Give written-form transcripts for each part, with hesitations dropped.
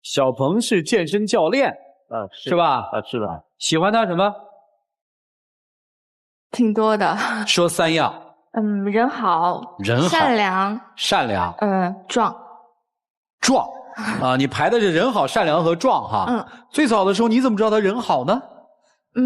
小鹏是健身教练，是吧？是的。喜欢他什么？挺多的。说3样。人好，人好，善良，壮。壮啊，你排的是人好、善良和壮哈。最早的时候你怎么知道他人好呢？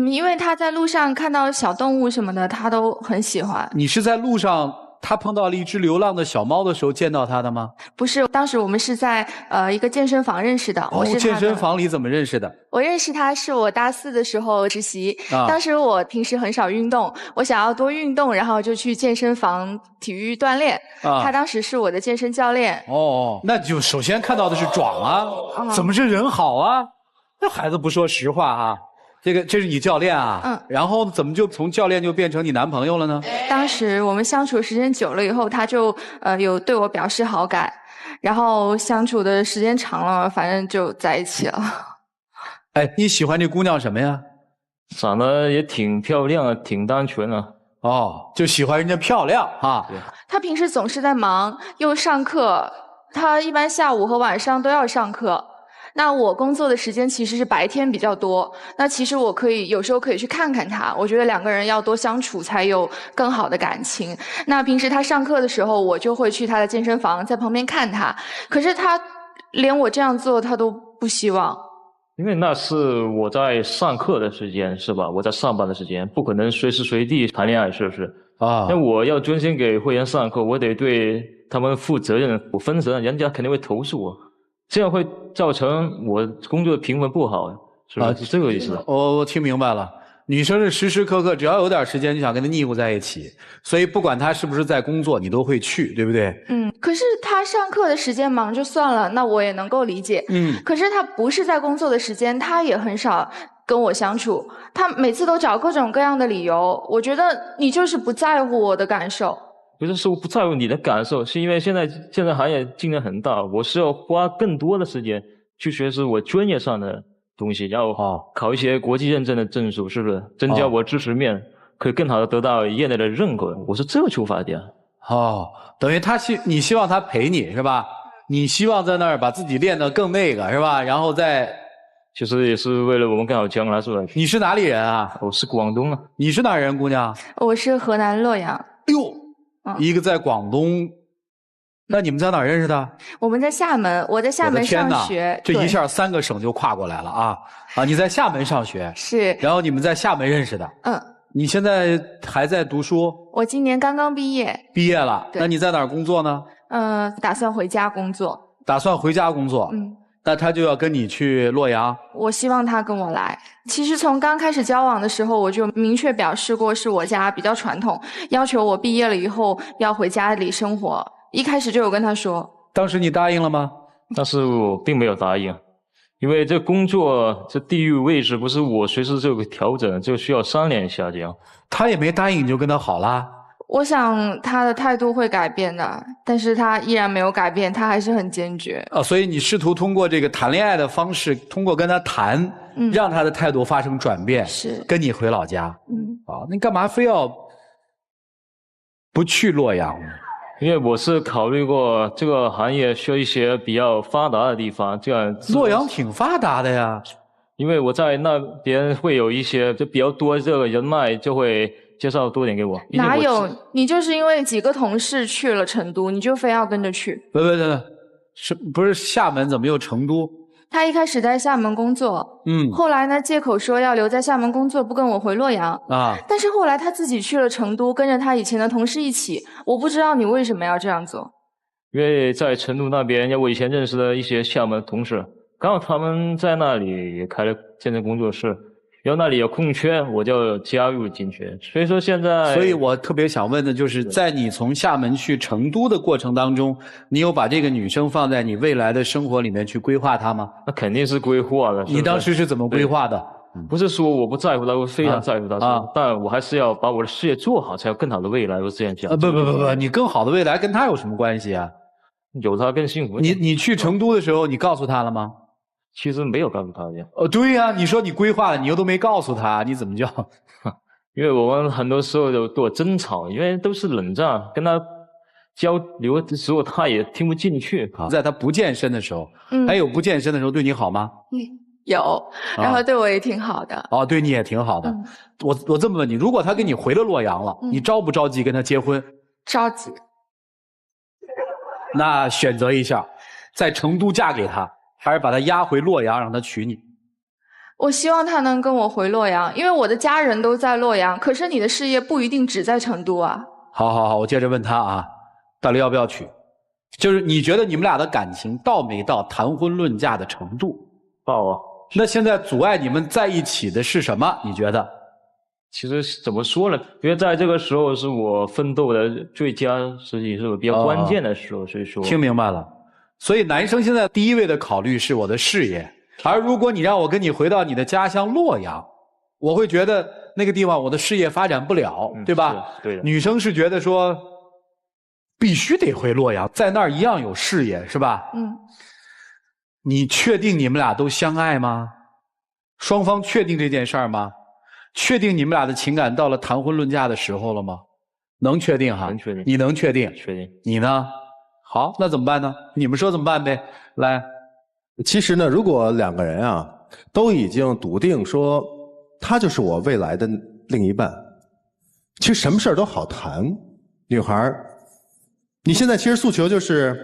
因为他在路上看到小动物什么的，他都很喜欢。你是在路上他碰到了一只流浪的小猫的时候见到他的吗？不是，当时我们是在一个健身房认识的。我是他的健身房里怎么认识的？我认识他是我大4的时候实习，当时我平时很少运动，我想要多运动，然后就去健身房体育锻炼。他当时是我的健身教练。那就首先看到的是壮啊，怎么是人好啊？那孩子不说实话啊。这是你教练啊？然后怎么就从教练就变成你男朋友了呢？当时我们相处时间久了以后，他就有对我表示好感，然后相处的时间长了，反正就在一起了。哎，你喜欢这姑娘什么呀？长得也挺漂亮，挺单纯啊。就喜欢人家漂亮啊。她平时总是在忙，又上课，她一般下午和晚上都要上课。那我工作的时间其实是白天比较多，那其实我有时候可以去看看她，我觉得2个人要多相处才有更好的感情。那平时她上课的时候，我就会去她的健身房，在旁边看她，可是她连我这样做她都不希望。因为那是我在上课的时间，是吧？我在上班的时间，不可能随时随地谈恋爱，是不是？那我要专心给会员上课，我得对他们负责任，我分责任，人家肯定会投诉我。这样会造成我工作的评分不好，是吧？是这个意思。我听明白了，女生是时时刻刻只要有点时间就想跟他腻乎在一起，所以不管她是不是在工作，你都会去，对不对？可是她上课的时间忙就算了，那我也能够理解。可是她不是在工作的时间，她也很少跟我相处，她每次都找各种各样的理由。我觉得你就是不在乎我的感受。不是说我不在乎你的感受，是因为现在行业竞争很大，我是要花更多的时间去学习我专业上的东西，然后考一些国际认证的证书，是不是增加我知识面，可以更好的得到业内的认可？我是这个出发点。等于你希望他陪你是吧？你希望在那儿把自己练得更那个是吧？然后再其实也是为了我们更好将来，是吧？你是哪里人啊？我是广东啊。你是哪人，姑娘？我是河南洛阳。哎呦，一个在广东，那你们在哪儿认识的？我们在厦门，我在厦门上学。这一下3个省就跨过来了啊！你在厦门上学是，然后你们在厦门认识的。你现在还在读书？我今年刚刚毕业。毕业了？那你在哪儿工作呢？打算回家工作。打算回家工作？那他就要跟你去洛阳？我希望他跟我来。其实从刚开始交往的时候，我就明确表示过，是我家比较传统，要求我毕业了以后要回家里生活。一开始就有跟他说。当时你答应了吗？但是我并没有答应，因为这工作这地域位置不是我随时就调整，就需要商量一下这样。他也没答应，你就跟他好了？我想他的态度会改变的，但是他依然没有改变，他还是很坚决。所以你试图通过这个谈恋爱的方式，通过跟他谈，让他的态度发生转变，是跟你回老家。你干嘛非要不去洛阳呢？因为我是考虑过这个行业需要一些比较发达的地方，这样。洛阳挺发达的呀。因为我在那边会有一些就比较多这个人脉，就会介绍多点给我。哪有？你就是因为几个同事去了成都，你就非要跟着去？不是厦门，怎么又成都？他一开始在厦门工作，后来呢借口说要留在厦门工作，不跟我回洛阳但是后来他自己去了成都，跟着他以前的同事一起。我不知道你为什么要这样做。因为在成都那边，我以前认识的一些厦门同事，刚好他们在那里也开了健身工作室，然后那里有空缺，我就加入进去。所以说现在，所以我特别想问的就是，在你从厦门去成都的过程当中，你有把这个女生放在你未来的生活里面去规划她吗？那肯定是规划的。你当时是怎么规划的？不是说我不在乎她，我非常在乎她，但我还是要把我的事业做好，才有更好的未来。我这样讲。不，你更好的未来跟她有什么关系啊？有她更幸福。你去成都的时候，你告诉她了吗？其实没有告诉他呀。对呀，你说你规划了，你又都没告诉他，你怎么叫？因为我们很多时候都争吵，因为都是冷战，跟他交流的时候他也听不进去。在他不健身的时候，还有不健身的时候对你好吗？有，然后对我也挺好的。哦，对你也挺好的。我这么问你，如果他跟你回了洛阳了，你着不着急跟他结婚？着急。那选择一下，在成都嫁给他，还是把他押回洛阳让他娶你？我希望他能跟我回洛阳，因为我的家人都在洛阳。可是你的事业不一定只在成都啊。好，我接着问他啊，到底要不要娶？就是你觉得你们俩的感情到没到谈婚论嫁的程度？到啊。那现在阻碍你们在一起的是什么？你觉得？其实怎么说呢？因为在这个时候是我奋斗的最佳时期，是我比较关键的时候，所以说听明白了。所以男生现在第一位的考虑是我的事业，而如果你让我跟你回到你的家乡洛阳，我会觉得那个地方我的事业发展不了，对吧？对的。女生是觉得说必须得回洛阳，在那儿一样有事业，是吧？你确定你们俩都相爱吗？双方确定这件事儿吗？确定你们俩的情感到了谈婚论嫁的时候了吗？能确定哈？能确定。你能确定？确定。你呢？好，那怎么办呢？你们说怎么办呗？来，其实呢，如果两个人啊都已经笃定说他就是我未来的另一半，其实什么事儿都好谈。女孩，你现在其实诉求就是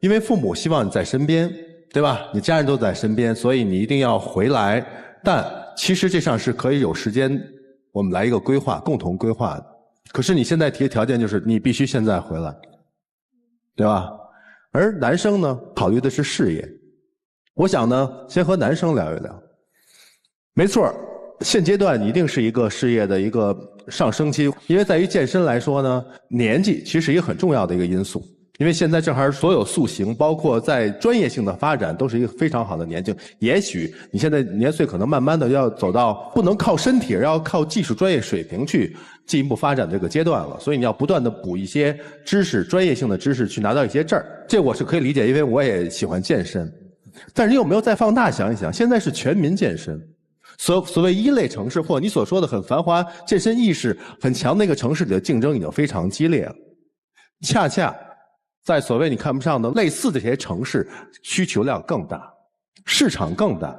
因为父母希望你在身边，对吧？你家人都在身边，所以你一定要回来。但其实这上是可以有时间，我们来一个规划，共同规划的。可是你现在提的条件就是你必须现在回来，对吧？而男生呢，考虑的是事业。我想呢，先和男生聊一聊。没错，现阶段一定是一个事业的一个上升期，因为在于健身来说呢，年纪其实是一个很重要的一个因素。因为现在正好所有塑形，包括在专业性的发展，都是一个非常好的年纪。也许你现在年岁可能慢慢的要走到不能靠身体，而要靠技术专业水平去进一步发展这个阶段了。所以你要不断的补一些知识，专业性的知识去拿到一些证儿，这我是可以理解，因为我也喜欢健身。但是你有没有再放大想一想，现在是全民健身，所谓一类城市或你所说的很繁华、健身意识很强的一个城市里的竞争已经非常激烈了，恰恰在所谓你看不上的类似的这些城市，需求量更大，市场更大。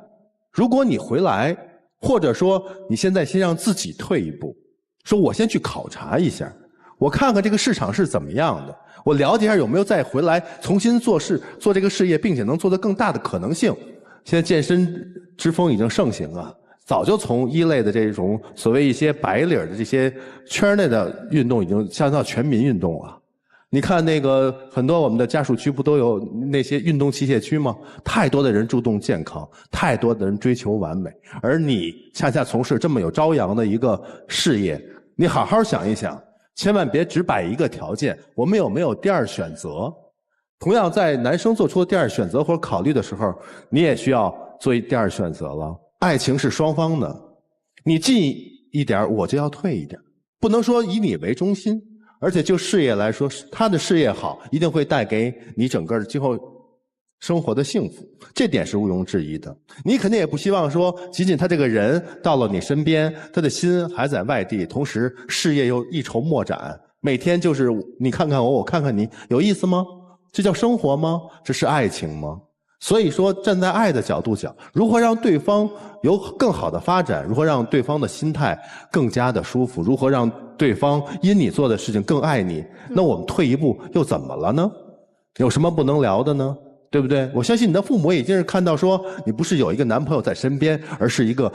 如果你回来，或者说你现在先让自己退一步，说我先去考察一下，我看看这个市场是怎么样的，我了解一下有没有再回来重新做这个事业，并且能做得更大的可能性。现在健身之风已经盛行啊，早就从一类的这种所谓一些白领的这些圈内的运动，已经降到全民运动了。你看那个很多我们的家属区不都有那些运动器械区吗？太多的人注重健康，太多的人追求完美，而你恰恰从事这么有朝阳的一个事业，你好好想一想，千万别只摆一个条件，我们有没有第二选择？同样在男生做出第二选择或者考虑的时候，你也需要做第二选择了。爱情是双方的，你进一点我就要退一点，不能说以你为中心。而且就事业来说，他的事业好，一定会带给你整个今后生活的幸福，这点是毋庸置疑的。你肯定也不希望说，仅仅他这个人到了你身边，他的心还在外地，同时事业又一筹莫展，每天就是你看看我，我看看你，有意思吗？这叫生活吗？这是爱情吗？所以说，站在爱的角度讲，如何让对方有更好的发展，如何让对方的心态更加的舒服，如何让对方因你做的事情更爱你，那我们退一步又怎么了呢？有什么不能聊的呢？对不对？我相信你的父母已经是看到说，你不是有一个男朋友在身边，而是一个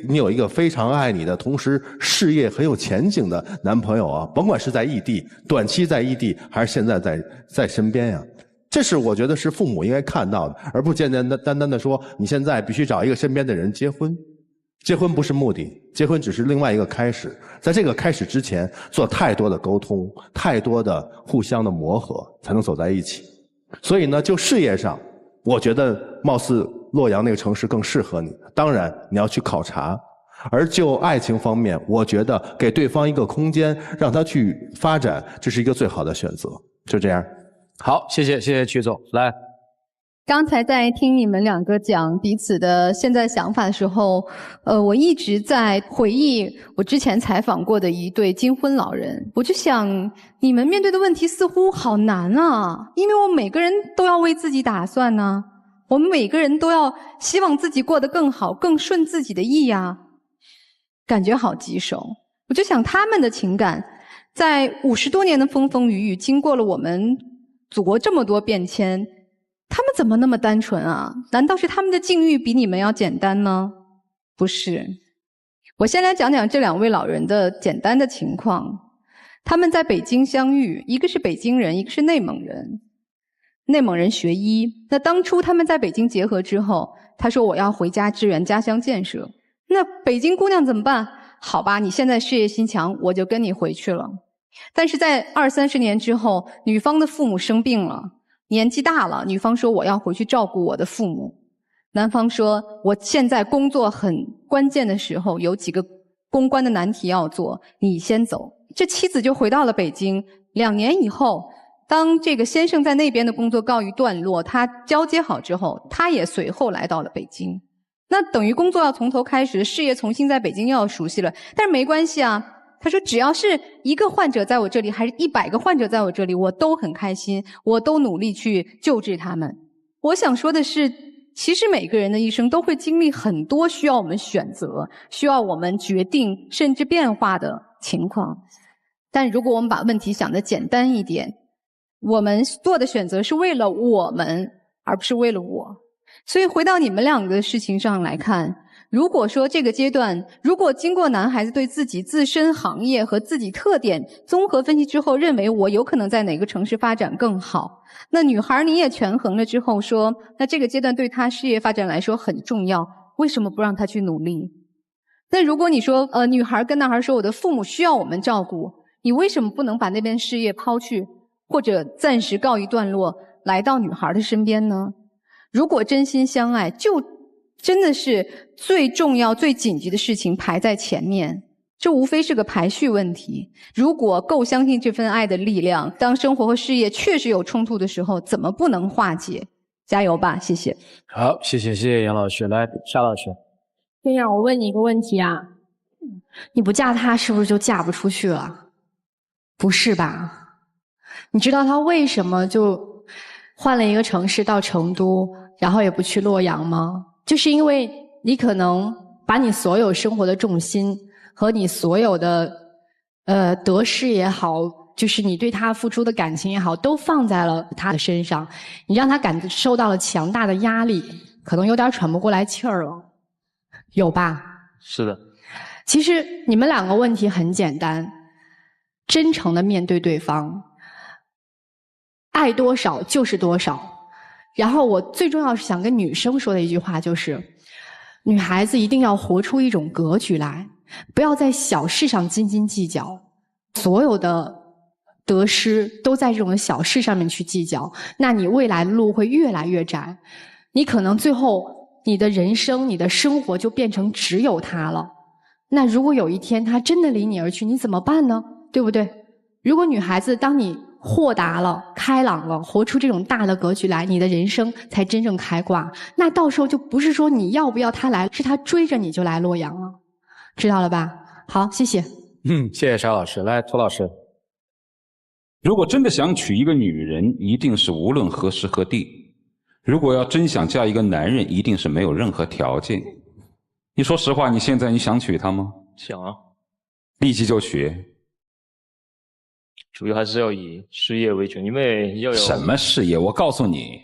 你有一个非常爱你的，同时事业很有前景的男朋友啊，甭管是在异地，短期在异地，还是现在在身边呀。这是我觉得是父母应该看到的，而不简单的说你现在必须找一个身边的人结婚。结婚不是目的，结婚只是另外一个开始。在这个开始之前，做太多的沟通，太多的互相的磨合，才能走在一起。所以呢，就事业上，我觉得貌似洛阳那个城市更适合你。当然，你要去考察。而就爱情方面，我觉得给对方一个空间，让他去发展，这是一个最好的选择。就这样。好，谢谢曲总，来。刚才在听你们两个讲彼此的现在想法的时候，我一直在回忆我之前采访过的一对金婚老人。我就想，你们面对的问题似乎好难啊，因为我们每个人都要为自己打算呢，我们每个人都要希望自己过得更好，更顺自己的意呀，感觉好棘手。我就想，他们的情感，在50多年的风风雨雨，经过了我们祖国这么多变迁。他们怎么那么单纯啊？难道是他们的境遇比你们要简单呢？不是。我先来讲讲这2位老人的简单的情况。他们在北京相遇，一个是北京人，一个是内蒙人。内蒙人学医，那当初他们在北京结合之后，他说我要回家支援家乡建设。那北京姑娘怎么办？好吧，你现在事业心强，我就跟你回去了。但是在20-30年之后，女方的父母生病了。年纪大了，女方说我要回去照顾我的父母，男方说我现在工作很关键的时候，有几个公关的难题要做，你先走。这妻子就回到了北京。2年以后，当这个先生在那边的工作告一段落，他交接好之后，他也随后来到了北京。那等于工作要从头开始，事业重新在北京又要熟悉了。但是没关系啊，他说只要是1个患者在我这里，还是100个患者在我这里，我都很开心，我都努力去救治他们。我想说的是，其实每个人的一生都会经历很多需要我们选择、需要我们决定甚至变化的情况。但如果我们把问题想得简单一点，我们做的选择是为了我们，而不是为了我。所以回到你们两个的事情上来看，如果说这个阶段，如果经过男孩子对自己自身行业和自己特点综合分析之后，认为我有可能在哪个城市发展更好，那女孩你也权衡了之后说，那这个阶段对她事业发展来说很重要，为什么不让她去努力？那如果你说女孩跟男孩说我的父母需要我们照顾，你为什么不能把那边事业抛去，或者暂时告一段落，来到女孩的身边呢？如果真心相爱，就真的是最重要最紧急的事情排在前面，这无非是个排序问题。如果够相信这份爱的力量，当生活和事业确实有冲突的时候，怎么不能化解？加油吧，谢谢。好，谢谢杨老师。来，沙老师。对呀，我问你一个问题啊，你不嫁他是不是就嫁不出去了？不是吧？你知道他为什么就换了一个城市到成都，然后也不去洛阳吗？就是因为你可能把你所有生活的重心和你所有的得失也好，就是你对他付出的感情也好，都放在了他的身上，你让他感受到了强大的压力，可能有点喘不过来气儿了，有吧？是的。其实你们两个问题很简单，真诚的面对对方，爱多少就是多少。然后我最重要是想跟女生说的一句话就是，女孩子一定要活出一种格局来，不要在小事上斤斤计较，所有的得失都在这种小事上面去计较，那你未来的路会越来越窄，你可能最后你的人生你的生活就变成只有他了。那如果有一天他真的离你而去，你怎么办呢？对不对？如果女孩子当你豁达了、开朗了，活出这种大的格局来，你的人生才真正开挂。那到时候就不是说你要不要他来，是他追着你就来洛阳了，知道了吧？好，谢谢。谢谢沙老师。来，涂老师。如果真的想娶一个女人，一定是无论何时何地；如果要真想嫁一个男人，一定是没有任何条件。你说实话，你现在你想娶她吗？想啊，立即就娶。主要还是要以事业为准，因为要有什么事业？我告诉你，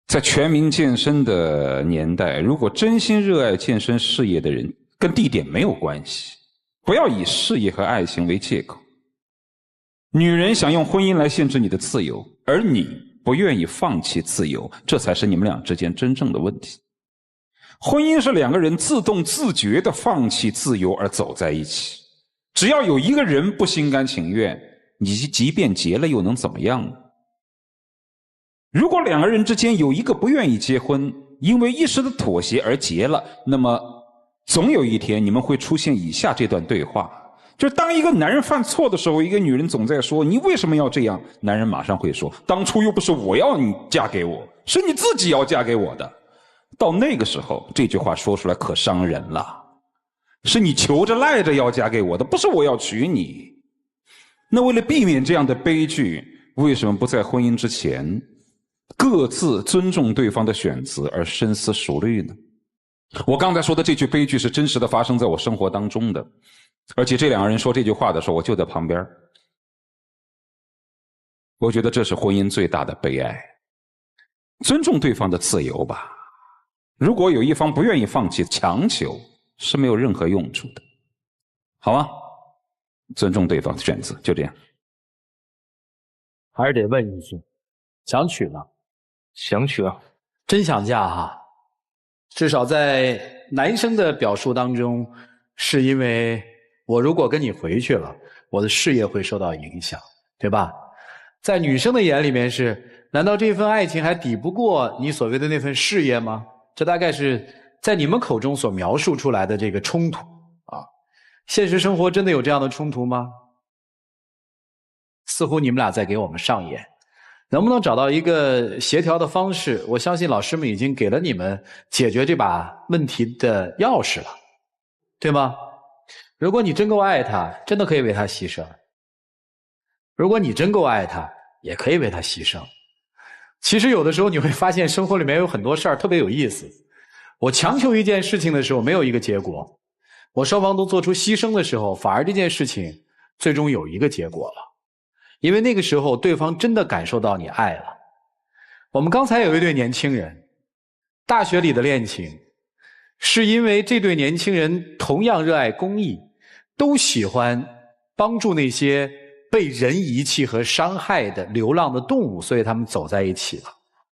在全民健身的年代，如果真心热爱健身事业的人，跟地点没有关系。不要以事业和爱情为借口。女人想用婚姻来限制你的自由，而你不愿意放弃自由，这才是你们俩之间真正的问题。婚姻是两个人自动自觉地放弃自由而走在一起。只要有一个人不心甘情愿，你即便结了又能怎么样呢？如果两个人之间有一个不愿意结婚，因为一时的妥协而结了，那么总有一天你们会出现以下这段对话：就是当一个男人犯错的时候，一个女人总在说你为什么要这样，男人马上会说当初又不是我要你嫁给我，是你自己要嫁给我的。到那个时候这句话说出来可伤人了，是你求着赖着要嫁给我的，不是我要娶你。那为了避免这样的悲剧，为什么不在婚姻之前各自尊重对方的选择而深思熟虑呢？我刚才说的这句悲剧是真实的发生在我生活当中的，而且这两个人说这句话的时候我就在旁边。我觉得这是婚姻最大的悲哀。尊重对方的自由吧，如果有一方不愿意放弃，强求是没有任何用处的，好吗？尊重对方的选择，就这样。还是得问一句，想娶吗？想娶啊，真想嫁哈。至少在男生的表述当中，是因为我如果跟你回去了，我的事业会受到影响，对吧？在女生的眼里面是，难道这份爱情还抵不过你所谓的那份事业吗？这大概是在你们口中所描述出来的这个冲突啊。现实生活真的有这样的冲突吗？似乎你们俩在给我们上演。能不能找到一个协调的方式？我相信老师们已经给了你们解决这把问题的钥匙了，对吗？如果你真够爱他，真的可以为他牺牲。如果你真够爱他，也可以为他牺牲。其实有的时候你会发现生活里面有很多事儿特别有意思。我强求一件事情的时候没有一个结果，我双方都做出牺牲的时候，反而这件事情最终有一个结果了。因为那个时候对方真的感受到你爱了。我们刚才有一对年轻人，大学里的恋情，是因为这对年轻人同样热爱公益，都喜欢帮助那些被人遗弃和伤害的流浪的动物，所以他们走在一起了，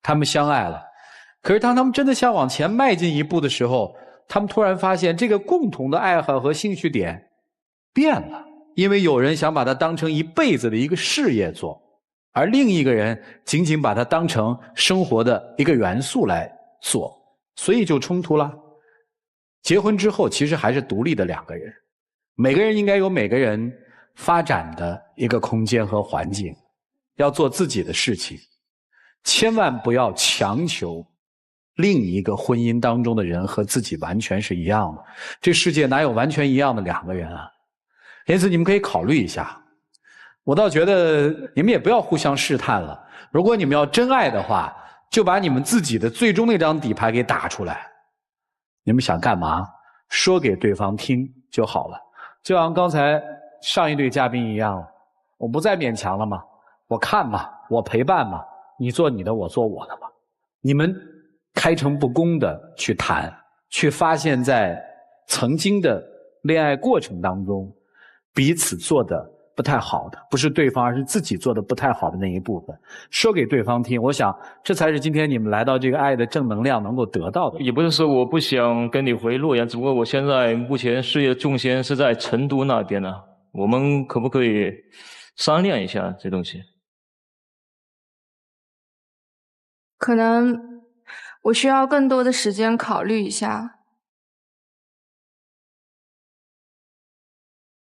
他们相爱了。可是当他们真的想往前迈进一步的时候，他们突然发现这个共同的爱好和兴趣点变了。因为有人想把它当成一辈子的一个事业做，而另一个人仅仅把它当成生活的一个元素来做，所以就冲突了。结婚之后其实还是独立的两个人，每个人应该有每个人发展的一个空间和环境，要做自己的事情，千万不要强求另一个婚姻当中的人和自己完全是一样的。这世界哪有完全一样的两个人啊？因此你们可以考虑一下，我倒觉得你们也不要互相试探了。如果你们要真爱的话，就把你们自己的最终那张底牌给打出来。你们想干嘛，说给对方听就好了。就像刚才上一对嘉宾一样，我不再勉强了嘛，我看嘛，我陪伴嘛，你做你的，我做我的嘛。你们开诚布公的去谈，去发现在曾经的恋爱过程当中彼此做的不太好的，不是对方，而是自己做的不太好的那一部分，说给对方听。我想这才是今天你们来到这个爱的正能量能够得到的。也不是说我不想跟你回洛阳，只不过我现在目前事业重心是在成都那边呢，我们可不可以商量一下这东西？可能我需要更多的时间考虑一下。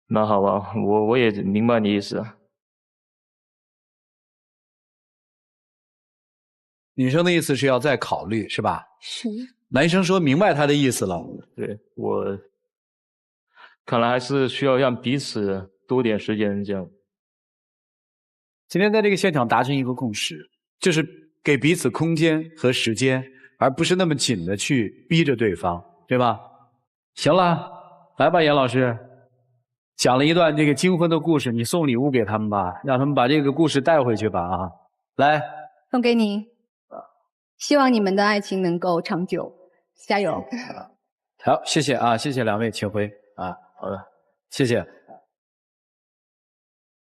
那好吧，我也明白你意思。女生的意思是要再考虑，是吧？是。男生说明白他的意思了。对，我看来还是需要让彼此多点时间这样。今天在这个现场达成一个共识，就是给彼此空间和时间，而不是那么紧的去逼着对方，对吧？行了，来吧，严老师。讲了一段这个金婚的故事，你送礼物给他们吧，让他们把这个故事带回去吧啊！来，送给你，希望你们的爱情能够长久，加油！好，谢谢啊，谢谢两位，请回啊，好的，谢谢。